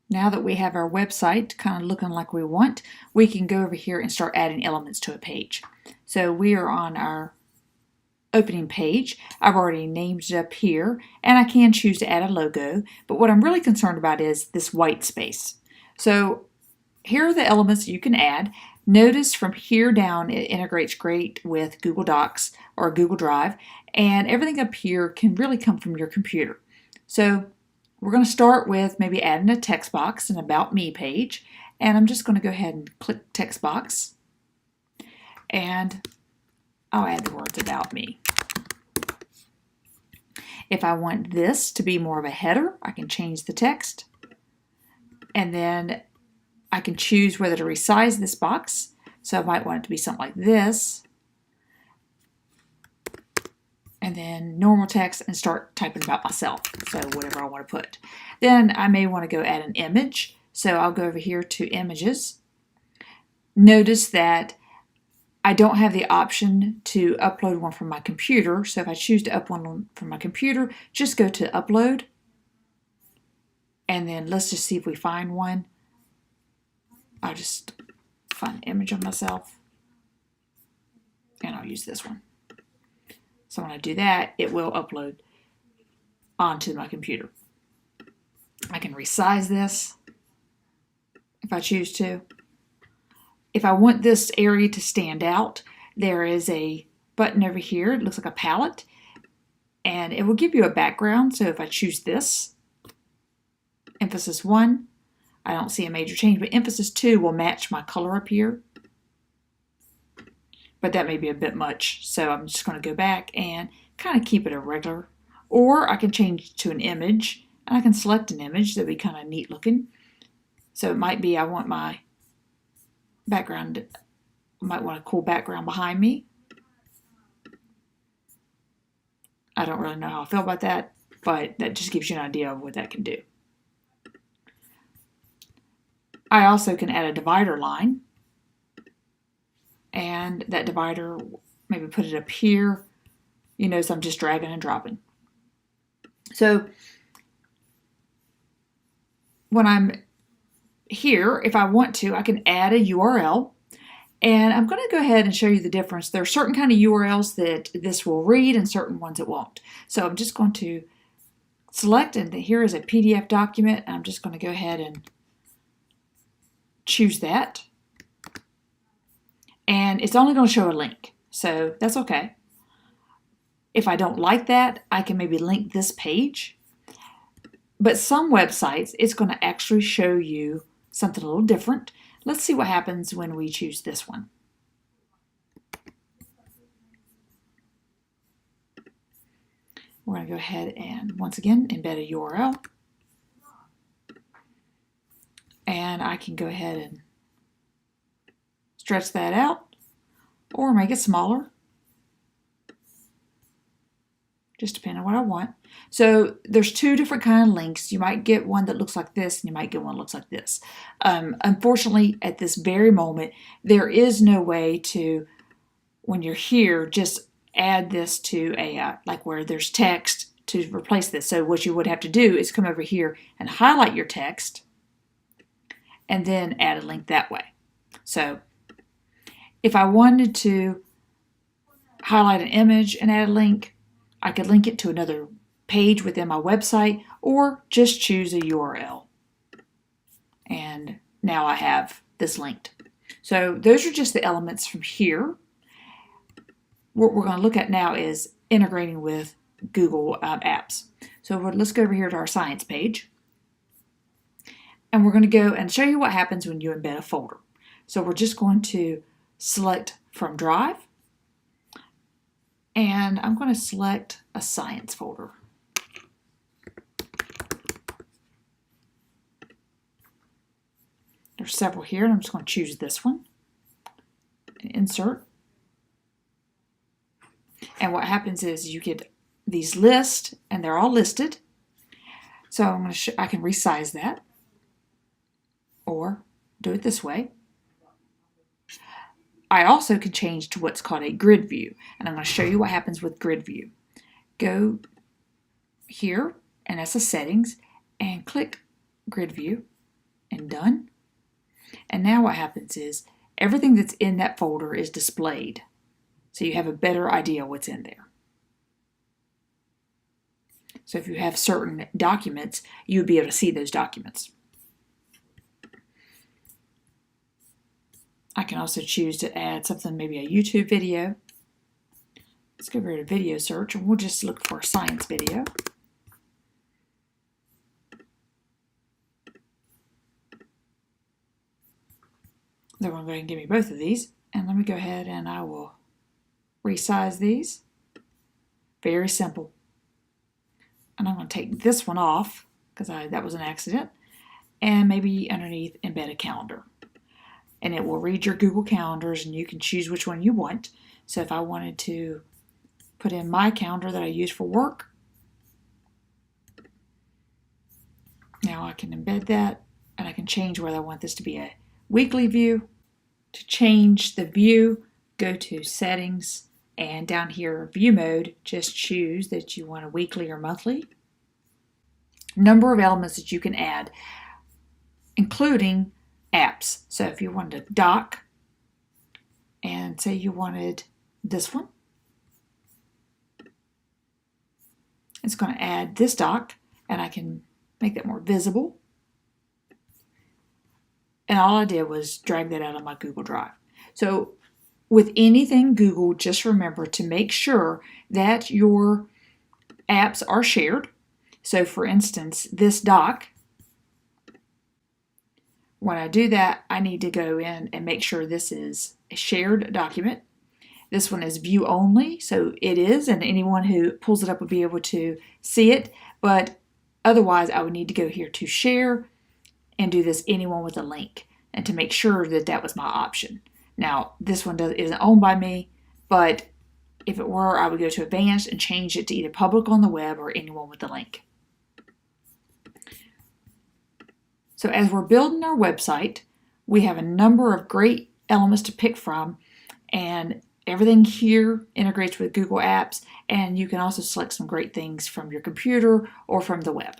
Now that we have our website kind of looking like we want, we can go over here and start adding elements to a page. So we are on our opening page. I've already named it up here, and I can choose to add a logo, but what I'm really concerned about is this white space. So here are the elements you can add. Notice from here down it integrates great with Google Docs or Google Drive, and everything up here can really come from your computer. So we're going to start with maybe adding a text box, an About Me page, and I'm just going to go ahead and click text box, and I'll add the words About Me. If I want this to be more of a header, I can change the text, and then I can choose whether to resize this box. So I might want it to be something like this, and then normal text, and start typing about myself, so whatever I want to put. Then I may want to go add an image, so I'll go over here to images. Notice that I don't have the option to upload one from my computer, so if I choose to upload one from my computer, just go to upload, and then let's just see if we find one. I'll just find an image of myself, and I'll use this one. So when I do that, it will upload onto my computer. I can resize this if I choose to. If I want this area to stand out, there is a button over here. It looks like a palette, and it will give you a background. So if I choose this, emphasis 1, I don't see a major change, but emphasis 2 will match my color up here. But that may be a bit much, so I'm just going to go back and kind of keep it a regular. Or I can change to an image, and I can select an image that would be kind of neat looking. So it might be I want my background, I might want a cool background behind me. I don't really know how I feel about that, but that just gives you an idea of what that can do. I also can add a divider line, and that divider, maybe put it up here. You notice I'm just dragging and dropping. So when I'm here, if I want to, I can add a URL, and I'm going to go ahead and show you the difference. There are certain kind of URLs that this will read and certain ones it won't. So I'm just going to select, and here is a PDF document, and I'm just going to go ahead and choose that. And it's only going to show a link, so that's okay. If I don't like that, I can maybe link this page. But some websites, it's going to actually show you something a little different. Let's see what happens when we choose this one. We're going to go ahead and, once again, embed a URL. And I can go ahead and stretch that out or make it smaller, just depending on what I want. So there's two different kind of links. You might get one that looks like this, and you might get one that looks like this. Unfortunately, at this very moment, there is no way to, when you're here, just add this to a, like where there's text to replace this. So what you would have to do is come over here and highlight your text, and then add a link that way. So if I wanted to highlight an image and add a link, I could link it to another page within my website, or just choose a URL. And now I have this linked. So those are just the elements from here. What we're going to look at now is integrating with Google Apps. So let's go over here to our science page. And we're going to go and show you what happens when you embed a folder. So we're just going to select from Drive, and I'm going to select a science folder. There's several here, and I'm just going to choose this one and insert. And what happens is you get these lists, and they're all listed. So I'm going to I can resize that, or do it this way. I also can change to what's called a grid view, and I'm going to show you what happens with grid view. Go here, and that's the settings, and click grid view, and done. And now what happens is everything that's in that folder is displayed, so you have a better idea what's in there. So if you have certain documents, you would be able to see those documents. I can also choose to add something, maybe a YouTube video. Let's go over to video search and we'll just look for a science video. Then we'll go ahead and give me both of these. And let me go ahead and I will resize these. Very simple. And I'm going to take this one off because that was an accident. And maybe underneath embed a calendar. And it will read your Google calendars and you can choose which one you want. So if I wanted to put in my calendar that I use for work, now I can embed that and I can change whether I want this to be a weekly view. To change the view, go to settings and down here view mode, just choose that you want a weekly or monthly. Number of elements that you can add, including apps. So if you wanted a doc and say you wanted this one, it's going to add this doc and I can make that more visible. And all I did was drag that out of my Google Drive. So with anything Google, just remember to make sure that your apps are shared. So for instance, this doc, when I do that, I need to go in and make sure this is a shared document. This one is view only, so it is, and anyone who pulls it up would be able to see it. But otherwise, I would need to go here to share and do this anyone with a link, and to make sure that that was my option. Now, this one isn't owned by me, but if it were, I would go to advanced and change it to either public on the web or anyone with a link. So as we're building our website, we have a number of great elements to pick from, and everything here integrates with Google Apps, and you can also select some great things from your computer or from the web.